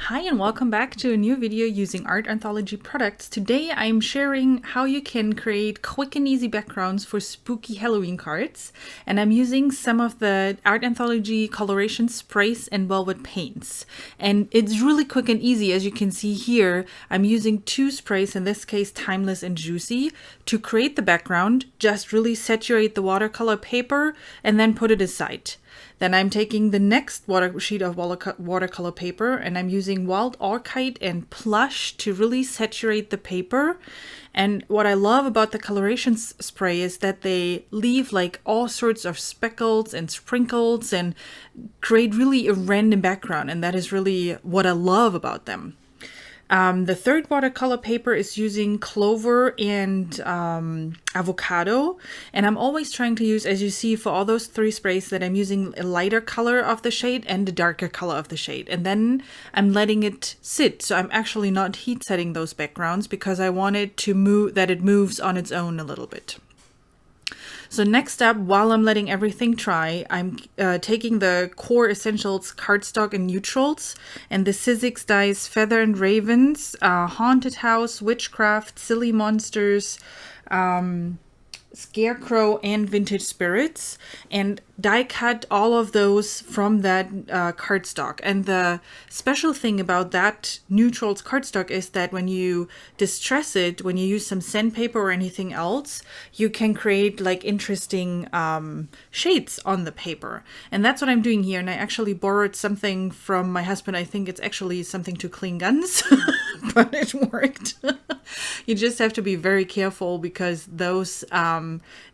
Hi and welcome back to a new video using Art Anthology products. Today I'm sharing how you can create quick and easy backgrounds for spooky Halloween cards, and I'm using some of the Art Anthology coloration sprays and velvet paints. And it's really quick and easy. As you can see here, I'm using two sprays, in this case Timeless and Juicy, to create the background. Just really saturate the watercolor paper and then put it aside. Then I'm taking the next sheet of watercolor paper and I'm using Wild Orchid and Plush to really saturate the paper. And what I love about the Colorations spray is that they leave like all sorts of speckles and sprinkles and create really a random background. And that is really what I love about them. The third watercolor paper is using Clover and Avocado, and I'm always trying to use, as you see, for all those three sprays, that I'm using a lighter color of the shade and a darker color of the shade, and then I'm letting it sit. So I'm actually not heat setting those backgrounds because I want it to move, that it moves on its own a little bit. So next up, while I'm letting everything dry, I'm taking the Core Essentials cardstock and neutrals and the Sizzix dies Feather and Ravens, Haunted House, Witchcraft, Silly Monsters, Scarecrow, and Vintage Spirits, and die cut all of those from that cardstock. And the special thing about that neutrals cardstock is that when you distress it, when you use some sandpaper or anything else, you can create like interesting shades on the paper. And that's what I'm doing here. And I actually borrowed something from my husband. I think it's actually something to clean guns, but it worked. You just have to be very careful because those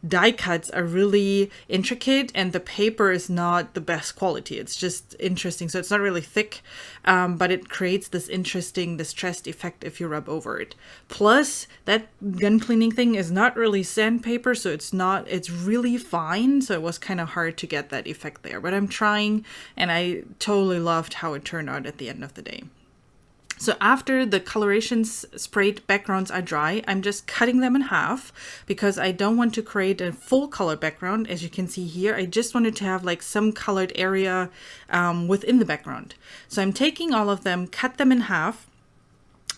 die cuts are really intricate and the paper is not the best quality. It's just interesting. So it's not really thick, but it creates this interesting distressed effect if you rub over it. Plus, that gun cleaning thing is not really sandpaper, so it's really fine. So it was kind of hard to get that effect there. But I'm trying, and I totally loved how it turned out at the end of the day. So after the Colorations sprayed backgrounds are dry, I'm just cutting them in half because I don't want to create a full color background. As you can see here, I just wanted to have like some colored area within the background. So I'm taking all of them, cut them in half.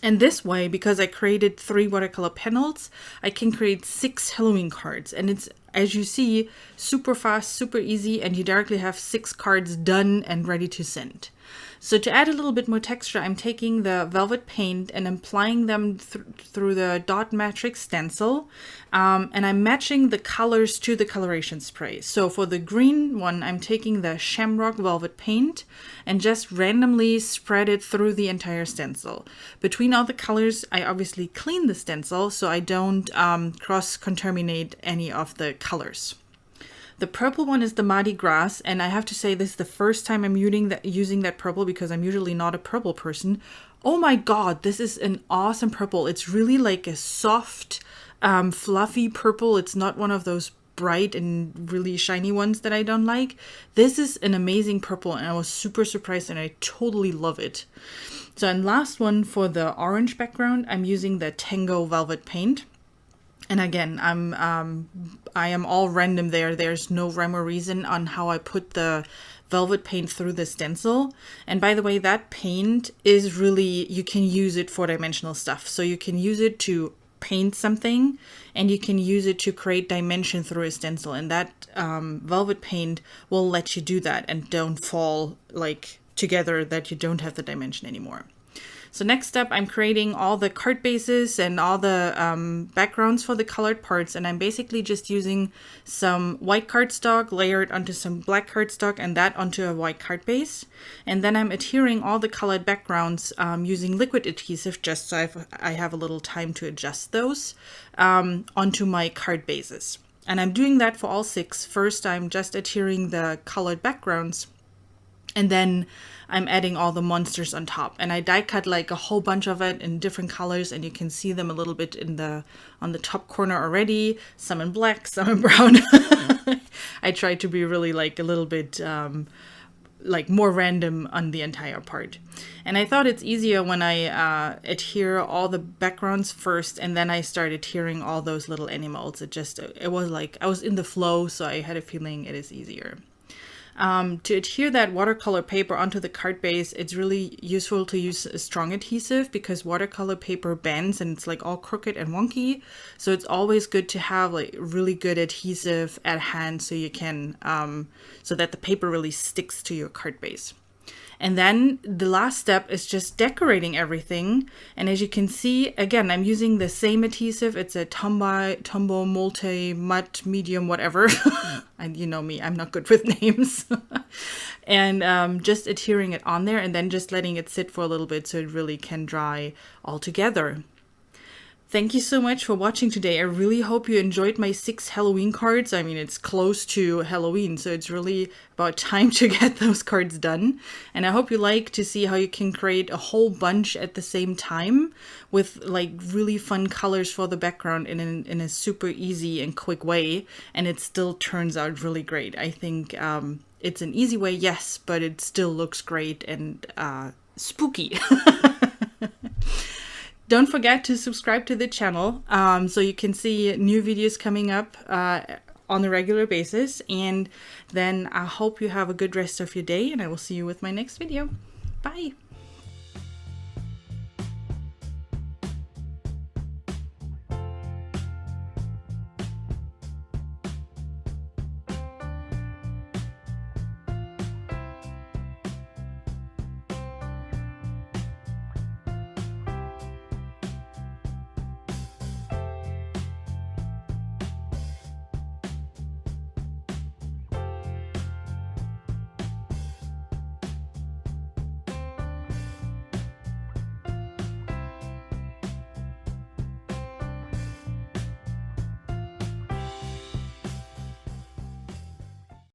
And this way, because I created 3 watercolor panels, I can create 6 Halloween cards. And it's, as you see, super fast, super easy, and you directly have 6 cards done and ready to send. So to add a little bit more texture, I'm taking the velvet paint and applying them through the dot matrix stencil. And I'm matching the colors to the coloration spray. So for the green one, I'm taking the Shamrock velvet paint and just randomly spread it through the entire stencil. Between all the colors, I obviously clean the stencil so I don't cross-contaminate any of the colors. The purple one is the Mardi Gras, and I have to say this is the first time I'm using that purple because I'm usually not a purple person. Oh my god, this is an awesome purple. It's really like a soft, fluffy purple. It's not one of those bright and really shiny ones that I don't like. This is an amazing purple, and I was super surprised, and I totally love it. So, and last one for the orange background, I'm using the Tango velvet paint. And again, I am all random there. There's no rhyme or reason on how I put the velvet paint through the stencil. And by the way, that paint is really, you can use it for dimensional stuff. So you can use it to paint something and you can use it to create dimension through a stencil. And that velvet paint will let you do that and don't fall like together that you don't have the dimension anymore. So next up, I'm creating all the card bases and all the backgrounds for the colored parts. And I'm basically just using some white cardstock layered onto some black cardstock and that onto a white card base. And then I'm adhering all the colored backgrounds using liquid adhesive just so I have a little time to adjust those onto my card bases. And I'm doing that for all 6. First, I'm just adhering the colored backgrounds. And then I'm adding all the monsters on top. And I die cut like a whole bunch of it in different colors. And you can see them a little bit on the top corner already. Some in black, some in brown. I tried to be really like a little bit like more random on the entire part. And I thought it's easier when I adhere all the backgrounds first. And then I start adhering all those little animals. It was like I was in the flow. So I had a feeling it is easier. To adhere that watercolor paper onto the card base, it's really useful to use a strong adhesive because watercolor paper bends and it's like all crooked and wonky. So it's always good to have like really good adhesive at hand so you can, so that the paper really sticks to your card base. And then the last step is just decorating everything. And as you can see, again, I'm using the same adhesive. It's a Tombow Multi Matte Medium, whatever. And you know me, I'm not good with names. And just adhering it on there and then just letting it sit for a little bit so it really can dry all together. Thank you so much for watching today. I really hope you enjoyed my 6 Halloween cards. I mean, it's close to Halloween, so it's really about time to get those cards done. And I hope you like to see how you can create a whole bunch at the same time with like really fun colors for the background in a super easy and quick way. And it still turns out really great. I think it's an easy way, yes, but it still looks great and spooky. Don't forget to subscribe to the channel so you can see new videos coming up on a regular basis. And then I hope you have a good rest of your day and I will see you with my next video. Bye.